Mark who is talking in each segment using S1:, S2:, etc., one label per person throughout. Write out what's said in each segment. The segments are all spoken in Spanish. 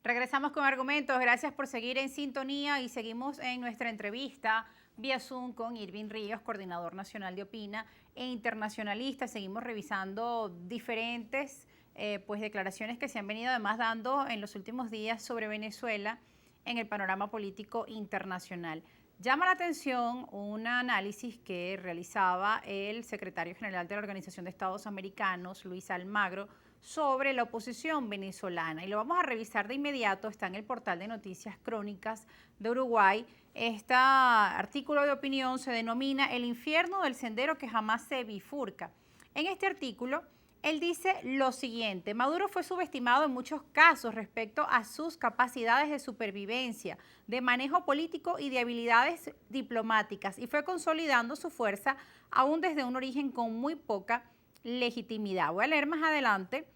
S1: Regresamos con argumentos. Gracias por seguir en sintonía y seguimos en nuestra entrevista vía Zoom con Irving Ríos, coordinador nacional de Opina e internacionalista. Seguimos revisando diferentes declaraciones que se han venido además dando en los últimos días sobre Venezuela en el panorama político internacional. Llama la atención un análisis que realizaba el secretario general de la Organización de Estados Americanos, Luis Almagro, sobre la oposición venezolana. Y lo vamos a revisar de inmediato, está en el portal de Noticias Crónicas de Uruguay. Este artículo de opinión se denomina El infierno del sendero que jamás se bifurca. En este artículo, él dice lo siguiente: Maduro fue subestimado en muchos casos respecto a sus capacidades de supervivencia, de manejo político y de habilidades diplomáticas, y fue consolidando su fuerza aún desde un origen con muy poca legitimidad. Voy a leer más adelante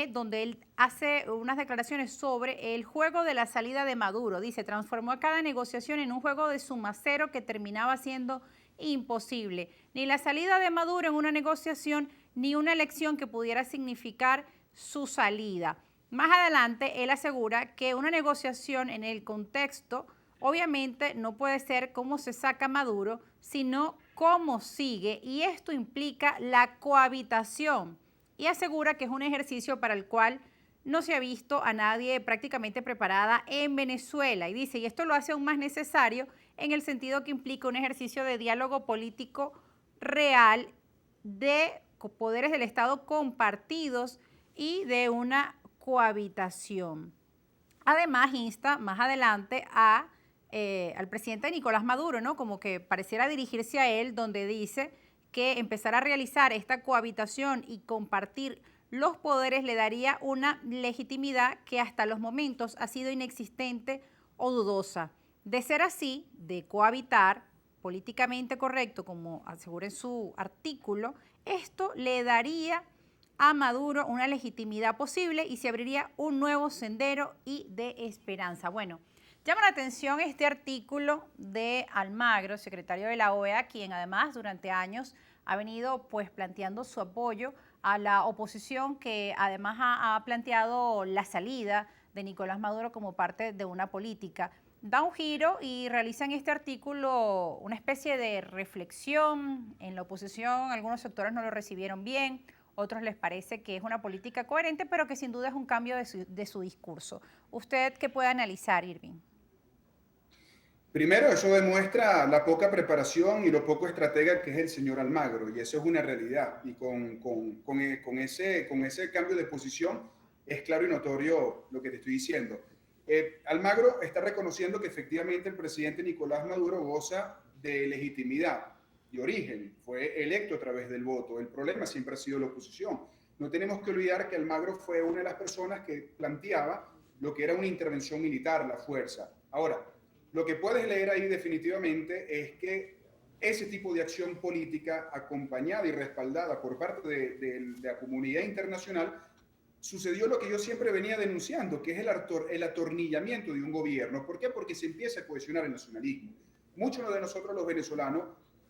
S1: donde él hace unas declaraciones sobre el juego de la salida de Maduro. Dice, transformó a cada negociación en un juego de suma cero que terminaba siendo imposible. Ni la salida de Maduro en una negociación, ni una elección que pudiera significar su salida. Más adelante, él asegura que una negociación en el contexto, obviamente, no puede ser cómo se saca Maduro, sino cómo sigue, y esto implica la cohabitación. Y asegura que es un ejercicio para el cual no se ha visto a nadie prácticamente preparada en Venezuela. Y dice, y esto lo hace aún más necesario en el sentido que implica un ejercicio de diálogo político real, de poderes del Estado compartidos y de una cohabitación. Además, insta más adelante al presidente Nicolás Maduro, ¿no? Como que pareciera dirigirse a él, donde dice que empezar a realizar esta cohabitación y compartir los poderes le daría una legitimidad que hasta los momentos ha sido inexistente o dudosa. De ser así, de cohabitar políticamente correcto, como asegura en su artículo, esto le daría a Maduro una legitimidad posible y se abriría un nuevo sendero y de esperanza. Bueno, llama la atención este artículo de Almagro, secretario de la OEA, quien además durante años ha venido planteando su apoyo a la oposición, que además ha planteado la salida de Nicolás Maduro como parte de una política. Da un giro y realiza en este artículo una especie de reflexión. En la oposición algunos sectores no lo recibieron bien, otros les parece que es una política coherente, pero que sin duda es un cambio de su discurso. ¿Usted qué puede analizar, Irving?
S2: Primero, eso demuestra la poca preparación y lo poco estratega que es el señor Almagro, y eso es una realidad. Y con ese cambio de posición es claro y notorio lo que te estoy diciendo. Almagro está reconociendo que efectivamente el presidente Nicolás Maduro goza de legitimidad y origen, fue electo a través del voto. El problema siempre ha sido la oposición. No tenemos que olvidar que Almagro fue una de las personas que planteaba lo que era una intervención militar, la fuerza. Ahora, lo que puedes leer ahí definitivamente es que ese tipo de acción política acompañada y respaldada por parte de la comunidad internacional, sucedió lo que yo siempre venía denunciando, que es el atornillamiento de un gobierno. ¿Por qué? Porque se empieza a cohesionar el nacionalismo. Muchos de nosotros los venezolanos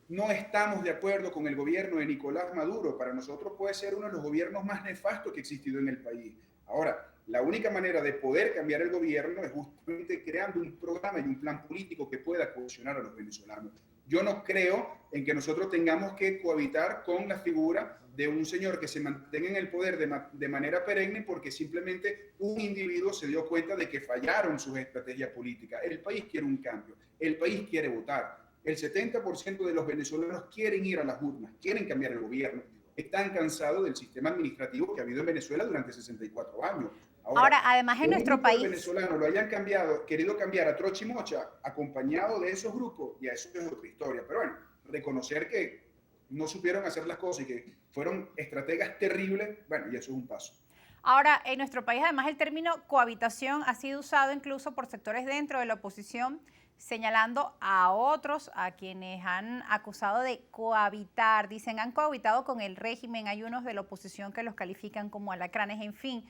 S2: no estamos de acuerdo con el gobierno de Nicolás Maduro. Para nosotros puede ser uno de los gobiernos más nefastos que ha existido en el país. Ahora, la única manera de poder cambiar el gobierno es justamente creando un programa y un plan político que pueda cohesionar a los venezolanos. Yo no creo en que nosotros tengamos que cohabitar con la figura de un señor que se mantenga en el poder de manera perenne porque simplemente un individuo se dio cuenta de que fallaron sus estrategias políticas. El país quiere un cambio, el país quiere votar. El 70% de los venezolanos quieren ir a las urnas, quieren cambiar el gobierno. Están cansados del sistema administrativo que ha habido en Venezuela durante 64 años.
S1: Ahora,
S2: Ahora,
S1: además
S2: que
S1: en
S2: un
S1: nuestro
S2: grupo de
S1: país,
S2: venezolanos lo hayan querido cambiar a trocha y mocha, acompañado de esos grupos, ya eso es otra historia. Pero bueno, reconocer que no supieron hacer las cosas y que fueron estrategas terribles, bueno, y eso es un paso.
S1: ahora, en nuestro país, además, el término cohabitación ha sido usado incluso por sectores dentro de la oposición, señalando a otros, a quienes han acusado de cohabitar. Dicen, han cohabitado con el régimen. Hay unos de la oposición que los califican como alacranes. En fin,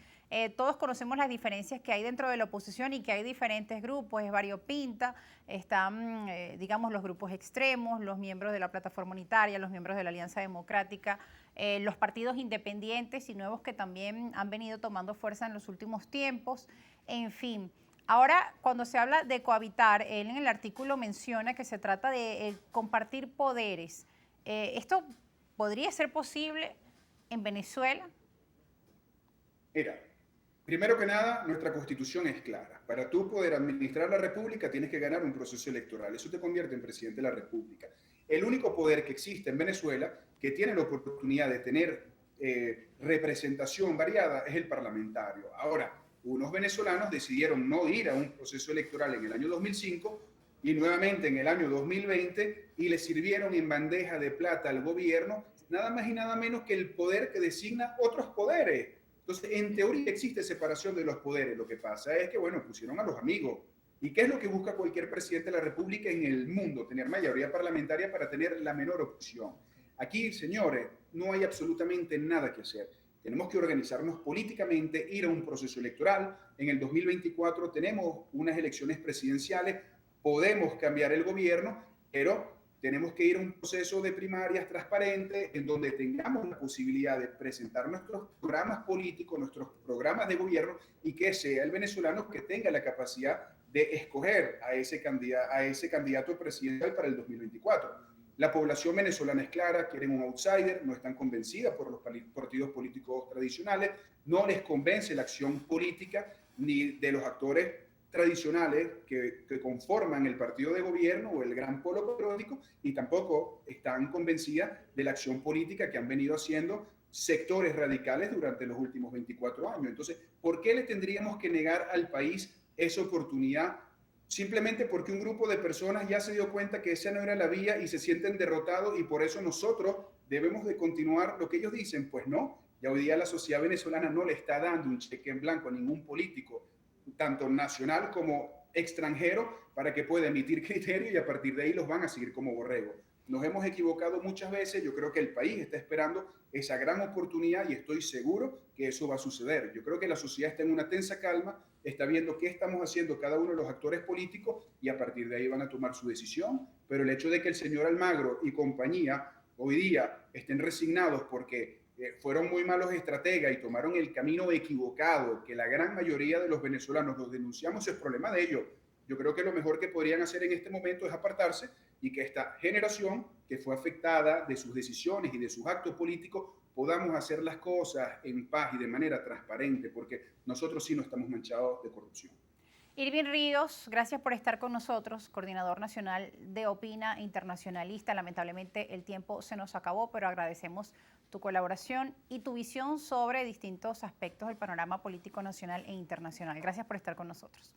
S1: Todos conocemos las diferencias que hay dentro de la oposición y que hay diferentes grupos, es variopinta, están, digamos, los grupos extremos, los miembros de la Plataforma Unitaria, los miembros de la Alianza Democrática, los partidos independientes y nuevos que también han venido tomando fuerza en los últimos tiempos, en fin. Ahora, cuando se habla de cohabitar, él en el artículo menciona que se trata de compartir poderes. ¿Esto podría ser posible en Venezuela?
S2: Mira, primero que nada, nuestra constitución es clara. Para tú poder administrar la república tienes que ganar un proceso electoral. Eso te convierte en presidente de la república. El único poder que existe en Venezuela que tiene la oportunidad de tener representación variada es el parlamentario. Ahora, unos venezolanos decidieron no ir a un proceso electoral en el año 2005 y nuevamente en el año 2020 y le sirvieron en bandeja de plata al gobierno nada más y nada menos que el poder que designa otros poderes. Entonces, en teoría existe separación de los poderes. Lo que pasa es que, bueno, pusieron a los amigos. ¿Y qué es lo que busca cualquier presidente de la República en el mundo? Tener mayoría parlamentaria para tener la menor opción. Aquí, señores, no hay absolutamente nada que hacer. Tenemos que organizarnos políticamente, ir a un proceso electoral. En el 2024 tenemos unas elecciones presidenciales, podemos cambiar el gobierno, pero tenemos que ir a un proceso de primarias transparente en donde tengamos la posibilidad de presentar nuestros programas políticos, nuestros programas de gobierno y que sea el venezolano que tenga la capacidad de escoger a ese candidato presidencial para el 2024. La población venezolana es clara, quieren un outsider, no están convencidas por los partidos políticos tradicionales, no les convence la acción política ni de los actores tradicionales que conforman el partido de gobierno o el gran polo patriótico y tampoco están convencidas de la acción política que han venido haciendo sectores radicales durante los últimos 24 años. Entonces, ¿por qué le tendríamos que negar al país esa oportunidad? Simplemente porque un grupo de personas ya se dio cuenta que esa no era la vía y se sienten derrotados y por eso nosotros debemos de continuar lo que ellos dicen. Pues no, ya hoy día la sociedad venezolana no le está dando un cheque en blanco a ningún político, tanto nacional como extranjero, para que pueda emitir criterios y a partir de ahí los van a seguir como borrego. Nos hemos equivocado muchas veces, yo creo que el país está esperando esa gran oportunidad y estoy seguro que eso va a suceder. Yo creo que la sociedad está en una tensa calma, está viendo qué estamos haciendo cada uno de los actores políticos y a partir de ahí van a tomar su decisión, pero el hecho de que el señor Almagro y compañía hoy día estén resignados porque fueron muy malos estrategas y tomaron el camino equivocado, que la gran mayoría de los venezolanos los denunciamos, es problema de ellos. Yo creo que lo mejor que podrían hacer en este momento es apartarse y que esta generación que fue afectada de sus decisiones y de sus actos políticos podamos hacer las cosas en paz y de manera transparente, porque nosotros sí no estamos manchados de corrupción.
S1: Irving Ríos, gracias por estar con nosotros, coordinador nacional de Opina Internacionalista. Lamentablemente el tiempo se nos acabó, pero agradecemos tu colaboración y tu visión sobre distintos aspectos del panorama político nacional e internacional. Gracias por estar con nosotros.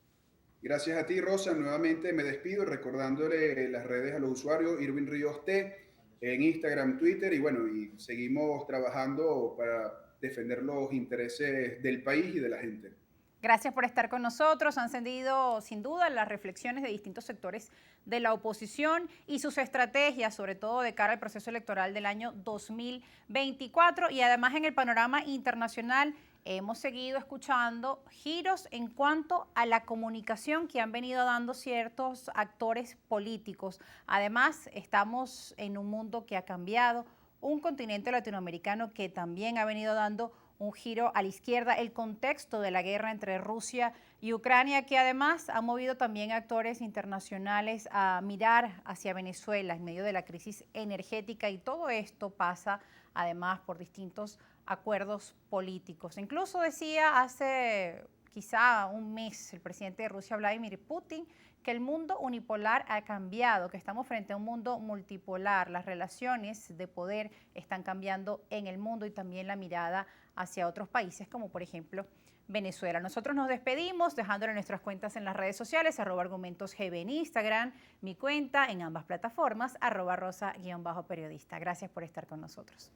S2: Gracias a ti, Rosa. Nuevamente me despido recordándole las redes a los usuarios, Irving Ríos T, en Instagram, Twitter, y bueno, y seguimos trabajando para defender los intereses del país y de la gente.
S1: Gracias por estar con nosotros. Han encendido sin duda las reflexiones de distintos sectores de la oposición y sus estrategias, sobre todo de cara al proceso electoral del año 2024. Y además en el panorama internacional hemos seguido escuchando giros en cuanto a la comunicación que han venido dando ciertos actores políticos. Además, estamos en un mundo que ha cambiado, un continente latinoamericano que también ha venido dando un giro a la izquierda, el contexto de la guerra entre Rusia y Ucrania, que además ha movido también a actores internacionales a mirar hacia Venezuela en medio de la crisis energética, y todo esto pasa además por distintos acuerdos políticos. Incluso decía hace quizá un mes el presidente de Rusia, Vladimir Putin, que el mundo unipolar ha cambiado, que estamos frente a un mundo multipolar. Las relaciones de poder están cambiando en el mundo y también la mirada hacia otros países, como por ejemplo Venezuela. Nosotros nos despedimos dejándole nuestras cuentas en las redes sociales, @argumentosgb en Instagram, mi cuenta en ambas plataformas, @rosa_periodista. Gracias por estar con nosotros.